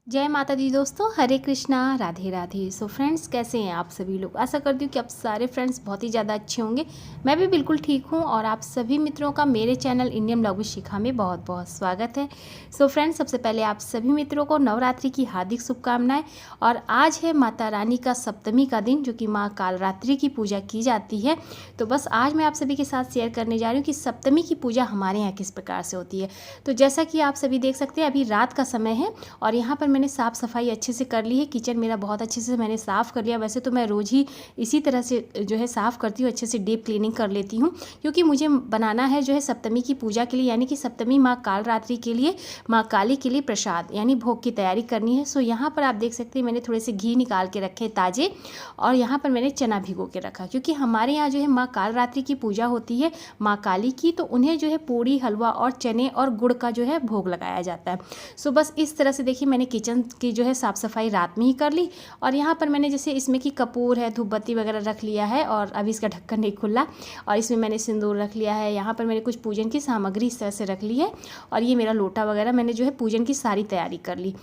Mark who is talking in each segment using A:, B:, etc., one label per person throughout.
A: जय माता दी दोस्तों, हरे कृष्णा, राधे राधे। सो फ्रेंड्स, कैसे हैं आप सभी लोग। आशा करती हूँ कि आप सारे फ्रेंड्स बहुत ही ज़्यादा अच्छे होंगे। मैं भी बिल्कुल ठीक हूँ और आप सभी मित्रों का मेरे चैनल इंडियन ब्लॉग विद शिखा में बहुत बहुत स्वागत है। सो फ्रेंड्स, सबसे पहले आप सभी मित्रों को नवरात्रि की हार्दिक शुभकामनाएं। और आज है माता रानी का सप्तमी का दिन, जो कि माँ कालरात्रि की पूजा की जाती है। तो बस आज मैं आप सभी के साथ शेयर करने जा रही हूँ कि सप्तमी की पूजा हमारे यहाँ किस प्रकार से होती है। तो जैसा कि आप सभी देख सकते हैं, अभी रात का समय है और यहाँ पर मैंने साफ़ सफाई अच्छे से कर ली है। किचन मेरा बहुत अच्छे से मैंने साफ़ कर लिया। वैसे तो मैं रोज़ ही इसी तरह से जो है साफ़ करती हूँ, अच्छे से डीप क्लीनिंग कर लेती हूँ, क्योंकि मुझे बनाना है जो है सप्तमी की पूजा के लिए, यानी कि सप्तमी माँ कालरात्रि के लिए, माँ काली के लिए प्रसाद यानी भोग की तैयारी करनी है। सो यहाँ पर आप देख सकते हैं मैंने थोड़े से घी निकाल के रखे ताजे, और यहाँ पर मैंने चना भिगो के रखा, क्योंकि हमारे यहाँ जो है माँ कालरात्रि की पूजा होती है माँ काली की, तो उन्हें जो है पूड़ी, हलवा और चने और गुड़ का जो है भोग लगाया जाता है। सो बस इस तरह से देखिए, मैंने किचन की जो है साफ़ सफाई रात में ही कर ली। और यहाँ पर मैंने जैसे इसमें की कपूर है, धूप बत्ती वगैरह रख लिया है, और अभी इसका ढक्कन नहीं खुला। और इसमें मैंने सिंदूर रख लिया है। यहाँ पर मैंने कुछ पूजन की सामग्री इस तरह से रख ली है, और ये मेरा लोटा वगैरह मैंने जो है पूजन की सारी तैयारी कर ली।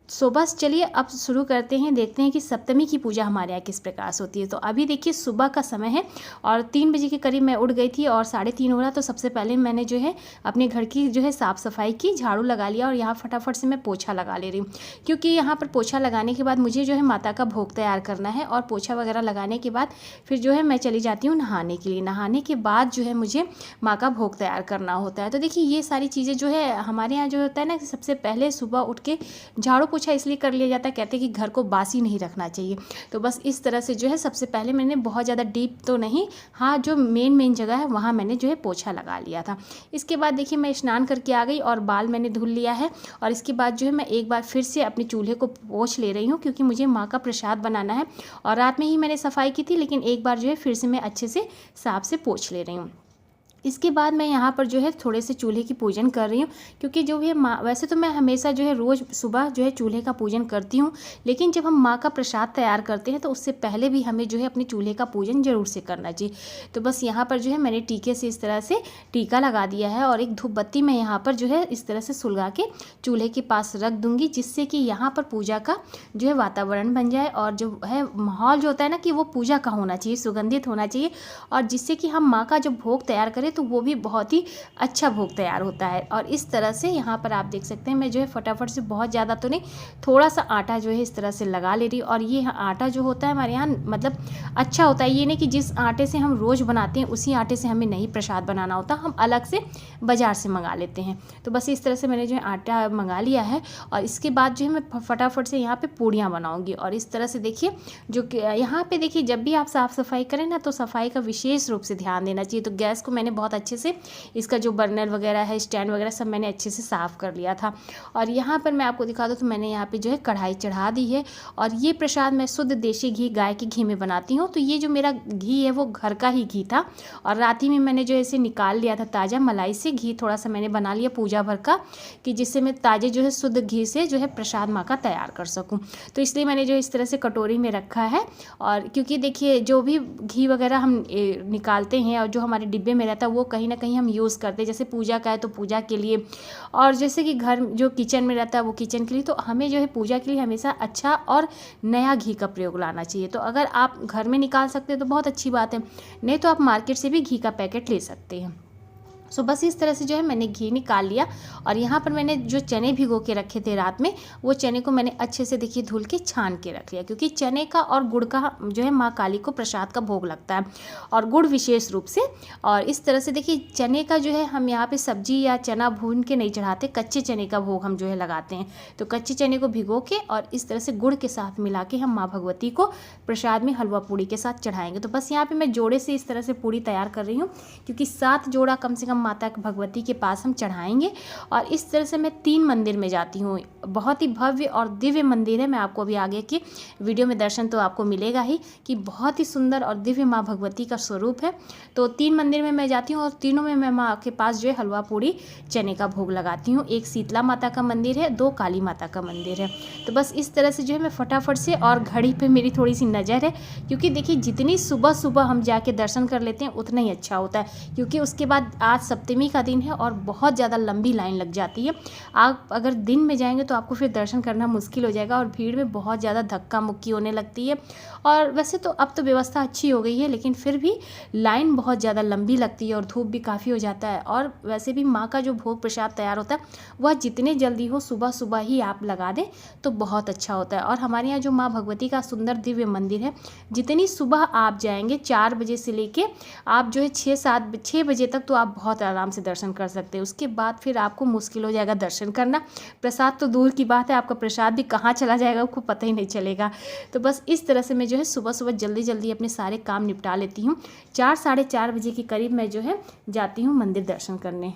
A: सो बस चलिए अब शुरू करते हैं, देखते हैं कि सप्तमी की पूजा हमारे यहाँ किस प्रकार से होती है। तो अभी देखिए सुबह का समय है और 3 बजे के करीब मैं उठ गई थी और 3:30 हो रहा। तो सबसे पहले मैंने जो है अपने घर की जो है साफ़ सफाई की, झाड़ू लगा लिया, और यहाँ फटाफट से मैं पोछा लगा ले रही हूँ, क्योंकि यहाँ पर पोछा लगाने के बाद मुझे जो है माता का भोग तैयार करना है। और पोछा वगैरह लगाने के बाद फिर जो है मैं चली जाती हूँ नहाने के लिए। नहाने के बाद जो है मुझे माँ का भोग तैयार करना होता है। तो देखिए ये सारी चीज़ें जो है हमारे यहाँ जो होता है ना, कि सबसे पहले सुबह उठ के झाड़ू पोछा इसलिए कर लिया जाता है, कहते हैं कि घर को बासी नहीं रखना चाहिए। तो बस इस तरह से जो है सबसे पहले मैंने बहुत ज़्यादा डीप तो नहीं, हाँ जो मेन जगह है वहाँ मैंने जो है पोछा लगा लिया था। इसके बाद देखिए मैं स्नान करके आ गई और बाल मैंने धुल लिया है। और इसके बाद जो है मैं एक बार फिर से अपने चूल्हे को पोंछ ले रही हूँ, क्योंकि मुझे माँ का प्रसाद बनाना है। और रात में ही मैंने सफाई की थी, लेकिन एक बार जो है फिर से मैं अच्छे से साफ से पोंछ ले रही हूँ। इसके बाद मैं यहाँ पर जो है थोड़े से चूल्हे की पूजन कर रही हूँ, क्योंकि जो है माँ, वैसे तो मैं हमेशा जो है रोज़ सुबह जो है चूल्हे का पूजन करती हूँ, लेकिन जब हम माँ का प्रसाद तैयार करते हैं तो उससे पहले भी हमें जो है अपने चूल्हे का पूजन ज़रूर से करना चाहिए। तो बस यहाँ पर जो है मैंने टीके से इस तरह से टीका लगा दिया है, और एक धूप बत्ती मैं यहाँ पर जो है इस तरह से सुलगा के चूल्हे के पास रख दूँगी, जिससे कि यहाँ पर पूजा का जो है वातावरण बन जाए, और जो है माहौल जो होता है ना, कि वो पूजा का होना चाहिए, सुगंधित होना चाहिए, और जिससे कि हम माँ का जो भोग तैयार करें तो वो भी बहुत ही अच्छा भोग तैयार होता है। और इस तरह से यहाँ पर आप देख सकते हैं मैं जो है फटाफट से, बहुत ज़्यादा तो नहीं, थोड़ा सा आटा जो है इस तरह से लगा ले रही। और ये आटा जो होता है हमारे यहाँ मतलब अच्छा होता है, ये नहीं कि जिस आटे से हम रोज़ बनाते हैं उसी आटे से हमें नहीं प्रसाद बनाना होता, हम अलग से बाज़ार से मंगा लेते हैं। तो बस इस तरह से मैंने जो है आटा मंगा लिया है, और इसके बाद जो है मैं फटाफट से यहाँ पर पूड़ियाँ बनाऊँगी। और इस तरह से देखिए, जो कि यहाँ पर देखिए जब भी आप साफ़ सफाई करें ना, तो सफाई का विशेष रूप से ध्यान देना चाहिए। तो गैस को मैंने बहुत अच्छे से इसका जो बर्नर वगैरह है, स्टैंड वगैरह सब मैंने अच्छे से साफ़ कर लिया था। और यहाँ पर मैं आपको दिखा दूँ तो मैंने यहाँ पे जो है कढ़ाई चढ़ा दी है, और ये प्रसाद मैं शुद्ध देसी घी, गाय के घी में बनाती हूँ। तो ये जो मेरा घी है वो घर का ही घी था, और रात ही में मैंने जो इसे निकाल लिया था ताज़ा मलाई से। घी थोड़ा सा मैंने बना लिया पूजा भर का, कि जिससे मैं ताज़े जो है शुद्ध घी से जो है प्रसाद माँ का तैयार कर सकूँ। तो इसलिए मैंने जो इस तरह से कटोरी में रखा है। और क्योंकि देखिए जो भी घी वगैरह हम निकालते हैं और जो हमारे डिब्बे में रहता है, वो कहीं ना कहीं हम यूज़ करते हैं। जैसे पूजा का है तो पूजा के लिए, और जैसे कि घर जो किचन में रहता है वो किचन के लिए। तो हमें जो है पूजा के लिए हमेशा अच्छा और नया घी का प्रयोग लाना चाहिए। तो अगर आप घर में निकाल सकते हैं तो बहुत अच्छी बात है, नहीं तो आप मार्केट से भी घी का पैकेट ले सकते हैं। सो बस इस तरह से जो है मैंने घी निकाल लिया। और यहाँ पर मैंने जो चने भिगो के रखे थे रात में, वो चने को मैंने अच्छे से देखिए धुल के छान के रख लिया, क्योंकि चने का और गुड़ का जो है माँ काली को प्रसाद का भोग लगता है, और गुड़ विशेष रूप से। और इस तरह से देखिए चने का जो है हम यहाँ पे सब्जी या चना भून के नहीं चढ़ाते, कच्चे चने का भोग हम जो है लगाते हैं। तो कच्चे चने को भिगो के और इस तरह से गुड़ के साथ मिला के हम माँ भगवती को प्रसाद में हलवा पूड़ी के साथ चढ़ाएंगे। तो बस यहाँ पर मैं जोड़े से इस तरह से पूड़ी तैयार कर रही हूँ, क्योंकि 7 जोड़ा कम से कम माता भगवती के पास हम चढ़ाएंगे। और इस तरह से मैं 3 मंदिर में जाती हूँ, बहुत ही भव्य और दिव्य मंदिर है। मैं आपको अभी आगे की वीडियो में दर्शन तो आपको मिलेगा ही, कि बहुत ही सुंदर और दिव्य माँ भगवती का स्वरूप है। तो 3 मंदिर में मैं जाती हूँ, और तीनों में मैं माँ के पास जो है हलवा पूड़ी चने का भोग लगाती हूँ। एक शीतला माता का मंदिर है, 2 काली माता का मंदिर है। तो बस इस तरह से जो है मैं फटाफट से, और घड़ी पे मेरी थोड़ी सी नज़र है, क्योंकि देखिए जितनी सुबह सुबह हम जाके दर्शन कर लेते हैं उतना ही अच्छा होता है, क्योंकि उसके बाद आज सप्तमी का दिन है और बहुत ज़्यादा लंबी लाइन लग जाती है। आप अगर दिन में जाएंगे तो आपको फिर दर्शन करना मुश्किल हो जाएगा और भीड़ में बहुत ज़्यादा धक्का मुक्की होने लगती है। और वैसे तो अब तो व्यवस्था अच्छी हो गई है, लेकिन फिर भी लाइन बहुत ज़्यादा लंबी लगती है और धूप भी काफ़ी हो जाता है। और वैसे भी माँ का जो भोग प्रसाद तैयार होता है वह जितने जल्दी हो सुबह सुबह ही आप लगा दें तो बहुत अच्छा होता है। और हमारे यहाँ जो माँ भगवती का सुंदर दिव्य मंदिर है, जितनी सुबह आप जाएंगे 4 बजे से लेके आप जो है 6 बजे तक तो आप बहुत आराम से दर्शन कर सकते हैं। उसके बाद फिर आपको मुश्किल हो जाएगा दर्शन करना। प्रसाद तो दूर की बात है, आपका प्रसाद भी कहाँ चला जाएगा आपको पता ही नहीं चलेगा। तो बस इस तरह से मैं जो है सुबह सुबह जल्दी जल्दी अपने सारे काम निपटा लेती हूँ। 4 साढ़े 4 बजे के करीब मैं जो है जाती हूँ मंदिर दर्शन करने।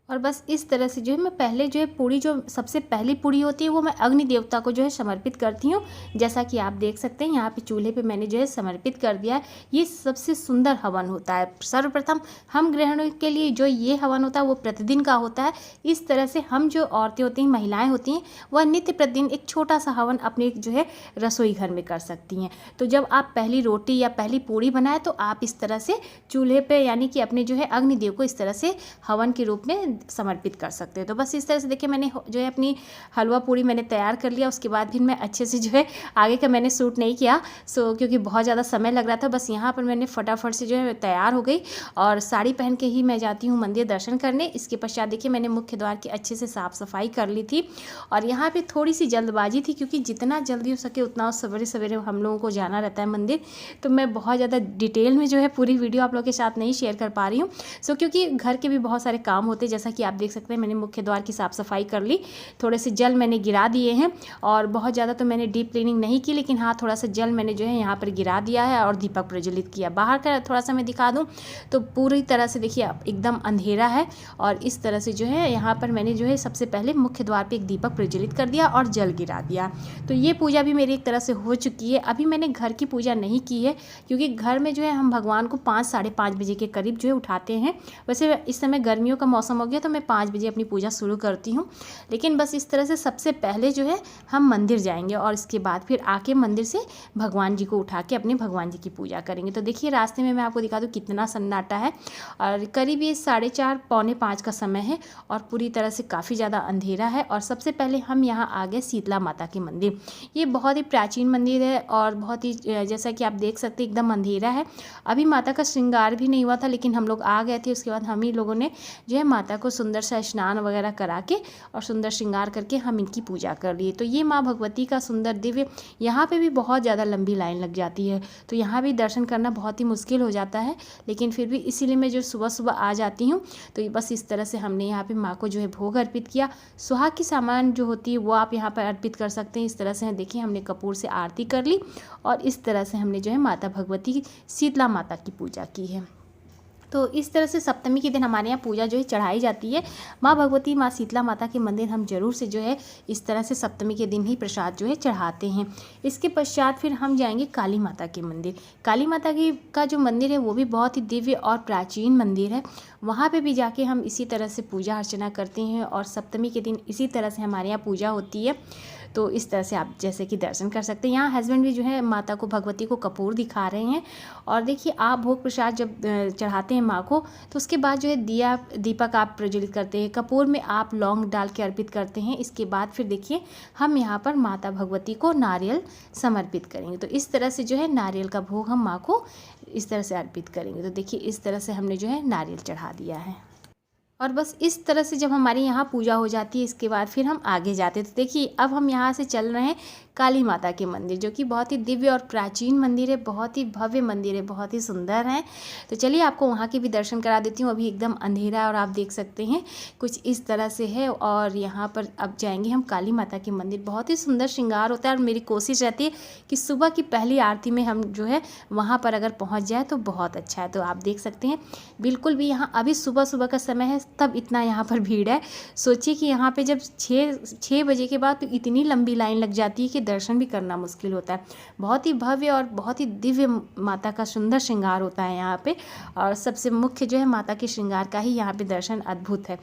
A: और बस इस तरह से जो है मैं पहले जो है पूड़ी, जो सबसे पहली पूड़ी होती है वो मैं अग्नि देवता को जो है समर्पित करती हूँ। जैसा कि आप देख सकते हैं यहाँ पे चूल्हे पे मैंने जो है समर्पित कर दिया है। ये सबसे सुंदर हवन होता है। सर्वप्रथम हम गृहिणियों के लिए जो ये हवन होता है वो प्रतिदिन का होता है। इस तरह से हम जो औरतें होती हैं, महिलाएँ होती हैं, वह नित्य प्रतिदिन एक छोटा सा हवन अपने जो है रसोई घर में कर सकती हैं। तो जब आप पहली रोटी या पहली पूड़ी बनाए तो आप इस तरह से चूल्हे पे यानी कि अपने जो है अग्निदेव को इस तरह से हवन के रूप में समर्पित कर सकते हैं। तो बस इस तरह से देखिए मैंने जो है अपनी हलवा पूड़ी मैंने तैयार कर लिया। उसके बाद फिर मैं अच्छे से जो है आगे का मैंने शूट नहीं किया क्योंकि बहुत ज़्यादा समय लग रहा था। बस यहाँ पर मैंने फटाफट से जो है तैयार हो गई और साड़ी पहन के ही मैं जाती हूँ मंदिर दर्शन करने। इसके पश्चात देखिए मैंने मुख्य द्वार की अच्छे से साफ़ सफाई कर ली थी और यहाँ पर थोड़ी सी जल्दबाजी थी क्योंकि जितना जल्दी हो सके उतना सवेरे सवेरे हम लोगों को जाना रहता है मंदिर। तो मैं बहुत ज़्यादा डिटेल में जो है पूरी वीडियो आप लोगों के साथ नहीं शेयर कर पा रही हूँ क्योंकि घर के भी बहुत सारे काम होते हैं। जैसा कि आप देख सकते हैं मैंने मुख्य द्वार की साफ़ सफाई कर ली, थोड़े से जल मैंने गिरा दिए हैं और बहुत ज़्यादा तो मैंने डीप क्लीनिंग नहीं की, लेकिन हाँ थोड़ा सा जल मैंने जो है यहाँ पर गिरा दिया है और दीपक प्रज्वलित किया। बाहर का थोड़ा सा मैं दिखा दूँ तो पूरी तरह से देखिए एकदम अंधेरा है और इस तरह से जो है यहाँ पर मैंने जो है सबसे पहले मुख्य द्वार पर एक दीपक प्रज्वलित कर दिया और जल गिरा दिया। तो ये पूजा भी मेरी एक तरह से हो चुकी है। अभी मैंने घर की पूजा नहीं की है क्योंकि घर में जो है हम भगवान को 5 साढ़े 5 बजे के करीब जो है उठाते हैं। वैसे इस समय गर्मियों का मौसम हो गया तो मैं 5 बजे अपनी पूजा शुरू करती हूँ, लेकिन बस इस तरह से सबसे पहले जो है हम मंदिर जाएंगे और इसके बाद फिर आके मंदिर से भगवान जी को उठा के अपने भगवान जी की पूजा करेंगे। तो देखिए रास्ते में मैं आपको दिखा दूँ कितना सन्नाटा है और करीब ये 4:30 पौने 5 का समय है और पूरी तरह से काफ़ी ज़्यादा अंधेरा है। और सबसे पहले हम यहाँ आ गए शीतला माता के मंदिर। ये बहुत ही प्राचीन मंदिर है और बहुत ही जैसा कि आप देख सकते हैं एकदम अंधेरा है। अभी माता का श्रृंगार भी नहीं हुआ था, लेकिन हम लोग आ गए थे। उसके बाद हम ही लोगों ने जो है माता को सुंदर सा स्नान वगैरह करा के और सुंदर श्रृंगार करके हम इनकी पूजा कर लिए। तो ये माँ भगवती का सुंदर दिव्य, यहाँ पे भी बहुत ज़्यादा लंबी लाइन लग जाती है तो यहाँ भी दर्शन करना बहुत ही मुश्किल हो जाता है, लेकिन फिर भी इसीलिए मैं जो सुबह सुबह आ जाती हूँ। तो बस इस तरह से हमने यहाँ पे माँ को जो है भोग अर्पित किया। सुहाग की सामान जो होती है वो आप यहाँ पर अर्पित कर सकते हैं। इस तरह से देखिए हमने कपूर से आरती कर ली और इस तरह से हमने जो है माता भगवती शीतला माता की पूजा की है। तो इस तरह से सप्तमी के दिन हमारे यहाँ पूजा जो है चढ़ाई जाती है। माँ भगवती, माँ शीतला माता के मंदिर हम जरूर से जो है इस तरह से सप्तमी के दिन ही प्रसाद जो है चढ़ाते हैं। इसके पश्चात फिर हम जाएंगे काली माता के मंदिर। काली माता की का जो मंदिर है वो भी बहुत ही दिव्य और प्राचीन मंदिर है। वहाँ पे भी जाके हम इसी तरह से पूजा अर्चना करते हैं और सप्तमी के दिन इसी तरह से हमारे यहाँ पूजा होती है। तो इस तरह से आप जैसे कि दर्शन कर सकते हैं। यहाँ हस्बैंड भी जो है माता को, भगवती को कपूर दिखा रहे हैं। और देखिए आप भोग प्रसाद जब चढ़ाते हैं माँ को तो उसके बाद जो है दीपक आप प्रज्वलित करते हैं, कपूर में आप लौंग डाल के अर्पित करते हैं। इसके बाद फिर देखिए हम यहाँ पर माता भगवती को नारियल समर्पित करेंगे। तो इस तरह से जो है नारियल का भोग हम माँ को इस तरह से अर्पित करेंगे। तो देखिए इस तरह से हमने जो है नारियल चढ़ा दिया है। और बस इस तरह से जब हमारे यहाँ पूजा हो जाती है इसके बाद फिर हम आगे जाते हैं। तो देखिए अब हम यहाँ से चल रहे हैं काली माता के मंदिर, जो कि बहुत ही दिव्य और प्राचीन मंदिर है, बहुत ही भव्य मंदिर है, बहुत ही सुंदर है। तो चलिए आपको वहाँ के भी दर्शन करा देती हूँ। अभी एकदम अंधेरा है और आप देख सकते हैं कुछ इस तरह से है। और यहाँ पर अब जाएंगे हम काली माता के मंदिर। बहुत ही सुंदर श्रृंगार होता है और मेरी कोशिश रहती है कि सुबह की पहली आरती में हम जो है वहाँ पर अगर पहुँच जाए तो बहुत अच्छा है। तो आप देख सकते हैं बिल्कुल भी यहाँ अभी सुबह सुबह का समय है, तब इतना यहाँ पर भीड़ है। सोचिए कि यहाँ पे जब 6 बजे के बाद तो इतनी लंबी लाइन लग जाती है कि दर्शन भी करना मुश्किल होता है। बहुत ही भव्य और बहुत ही दिव्य माता का सुंदर श्रृंगार होता है यहाँ पे, और सबसे मुख्य जो है माता के श्रृंगार का ही यहाँ पे दर्शन अद्भुत है।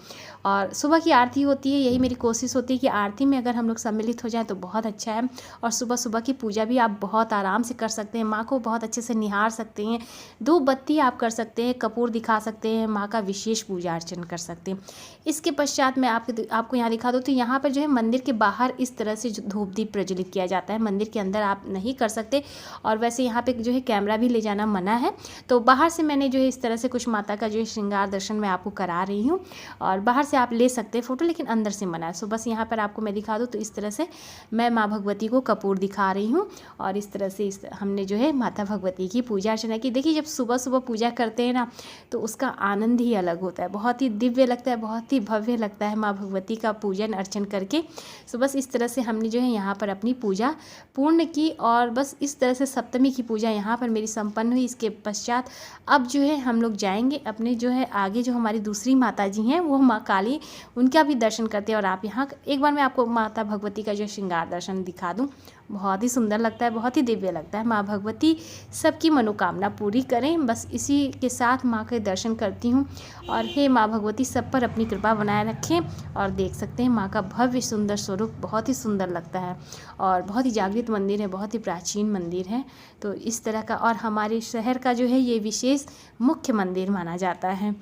A: और सुबह की आरती होती है, यही मेरी कोशिश होती है कि आरती में अगर हम लोग सम्मिलित हो जाएँ तो बहुत अच्छा है। और सुबह सुबह की पूजा भी आप बहुत आराम से कर सकते हैं, माँ को बहुत अच्छे से निहार सकते हैं, धूप बत्ती आप कर सकते हैं, कपूर दिखा सकते हैं, माँ का विशेष पूजा अर्चन कर सकते हैं। इसके पश्चात मैं आपको यहाँ दिखा दूँ तो यहाँ पर जो है मंदिर के बाहर इस तरह से धूप दीप प्रज्वलित किया जाता है। मंदिर के अंदर आप नहीं कर सकते, और वैसे यहाँ पे जो है कैमरा भी ले जाना मना है। तो बाहर से मैंने जो है इस तरह से कुछ माता का जो है श्रृंगार दर्शन मैं आपको करा रही हूँ, और बाहर से आप ले सकते हैं फ़ोटो, लेकिन अंदर से मना है। सो बस यहाँ पर आपको मैं दिखा दूँ तो इस तरह से मैं माँ भगवती को कपूर दिखा रही हूँ, और इस तरह से हमने जो है माता भगवती की पूजा अर्चना की। देखिए, जब सुबह सुबह पूजा करते हैं ना तो उसका आनंद ही अलग होता है, बहुत ही दिव्य लगता है, बहुत ही भव्य लगता है माँ भगवती का पूजन अर्चन करके। सो बस इस तरह से हमने जो है यहाँ पर अपनी पूजा पूर्ण की, और बस इस तरह से सप्तमी की पूजा यहाँ पर मेरी संपन्न हुई। इसके पश्चात अब जो है हम लोग जाएंगे अपने जो है आगे, जो हमारी दूसरी माता जी हैं वो माँ काली, उनका भी दर्शन करते हैं। और आप यहाँ एक बार मैं आपको माता भगवती का जो श्रृंगार दर्शन दिखा दूँ, बहुत ही सुंदर लगता है, बहुत ही दिव्य लगता है। माँ भगवती सबकी मनोकामना पूरी करें, बस इसी के साथ माँ के दर्शन करती हूँ। और हे माँ भगवती सब पर अपनी कृपा बनाए रखें। और देख सकते हैं माँ का भव्य सुंदर स्वरूप बहुत ही सुंदर लगता है, और बहुत ही जागृत मंदिर है, बहुत ही प्राचीन मंदिर है। तो इस तरह का, और हमारे शहर का जो है ये विशेष मुख्य मंदिर माना जाता है।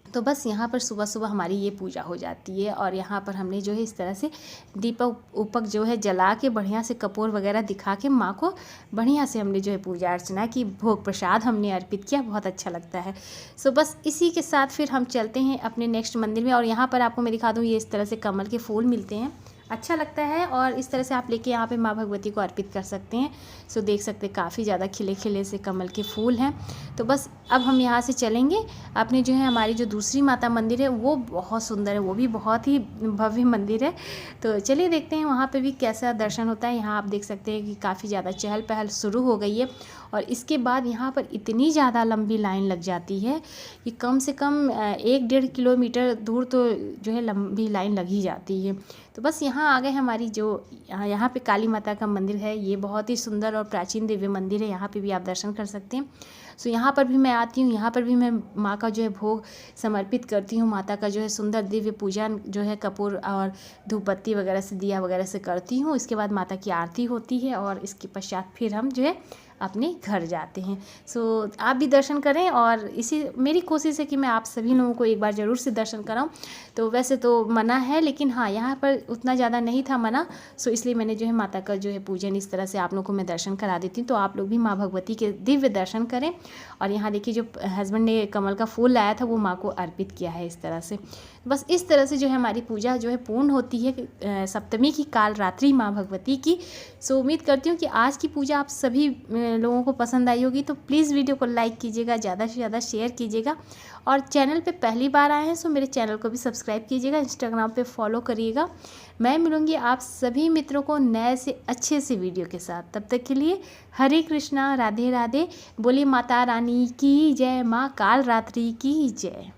A: तो बस यहाँ पर सुबह सुबह हमारी ये पूजा हो जाती है, और यहाँ पर हमने जो है इस तरह से दीपक उपक जो है जला के बढ़िया से कपूर वगैरह दिखा के माँ को बढ़िया से हमने जो है पूजा अर्चना की, भोग प्रसाद हमने अर्पित किया, बहुत अच्छा लगता है। सो बस इसी के साथ फिर हम चलते हैं अपने नेक्स्ट मंदिर में। और यहाँ पर आपको मैं दिखा दूँ, ये इस तरह से कमल के फूल मिलते हैं, अच्छा लगता है, और इस तरह से आप लेके यहाँ पे माँ भगवती को अर्पित कर सकते हैं। सो देख सकते हैं काफ़ी ज़्यादा खिले खिले से कमल के फूल हैं। तो बस अब हम यहाँ से चलेंगे अपने जो है हमारी जो दूसरी माता मंदिर है वो बहुत सुंदर है, वो भी बहुत ही भव्य मंदिर है। तो चलिए देखते हैं वहाँ पे भी कैसा दर्शन होता है। यहाँ आप देख सकते हैं कि काफ़ी ज़्यादा चहल पहल शुरू हो गई है, और इसके बाद यहाँ पर इतनी ज़्यादा लंबी लाइन लग जाती है कि कम से कम 1-1.5 किलोमीटर दूर तो जो है लंबी लाइन लग ही जाती है। तो बस यहाँ आ गए हमारी जो यहाँ पे काली माता का मंदिर है, ये बहुत ही सुंदर और प्राचीन दिव्य मंदिर है, यहाँ पे भी आप दर्शन कर सकते हैं। सो यहाँ पर भी मैं आती हूँ, यहाँ पर भी मैं माँ का जो है भोग समर्पित करती हूँ, माता का जो है सुंदर दिव्य पूजा जो है कपूर और धूप बत्ती वगैरह से, दिया वगैरह से करती हूँ। इसके बाद माता की आरती होती है, और इसके पश्चात फिर हम जो है अपने घर जाते हैं। सो आप भी दर्शन करें, और इसी मेरी कोशिश है कि मैं आप सभी लोगों को एक बार ज़रूर से दर्शन कराऊं। तो वैसे तो मना है, लेकिन हाँ यहाँ पर उतना ज़्यादा नहीं था मना, सो इसलिए मैंने जो है माता का जो है पूजन इस तरह से आप लोगों को मैं दर्शन करा देती हूँ। तो आप लोग भी माँ भगवती के दिव्य दर्शन करें। और यहाँ देखिए जो हस्बैंड ने कमल का फूल लाया था वो माँ को अर्पित किया है इस तरह से। बस इस तरह से जो है हमारी पूजा जो है पूर्ण होती है सप्तमी की काल रात्रि माँ भगवती की। सो उम्मीद करती हूँ कि आज की पूजा आप सभी लोगों को पसंद आई होगी। तो प्लीज़ वीडियो को लाइक कीजिएगा, ज़्यादा से ज़्यादा शेयर कीजिएगा, और चैनल पे पहली बार आए हैं सो मेरे चैनल को भी सब्सक्राइब कीजिएगा, इंस्टाग्राम पे फॉलो करिएगा। मैं मिलूँगी आप सभी मित्रों को नए से अच्छे से वीडियो के साथ। तब तक के लिए हरे कृष्णा, राधे राधे, बोली माता रानी की जय, माँ काल रात्रि की जय।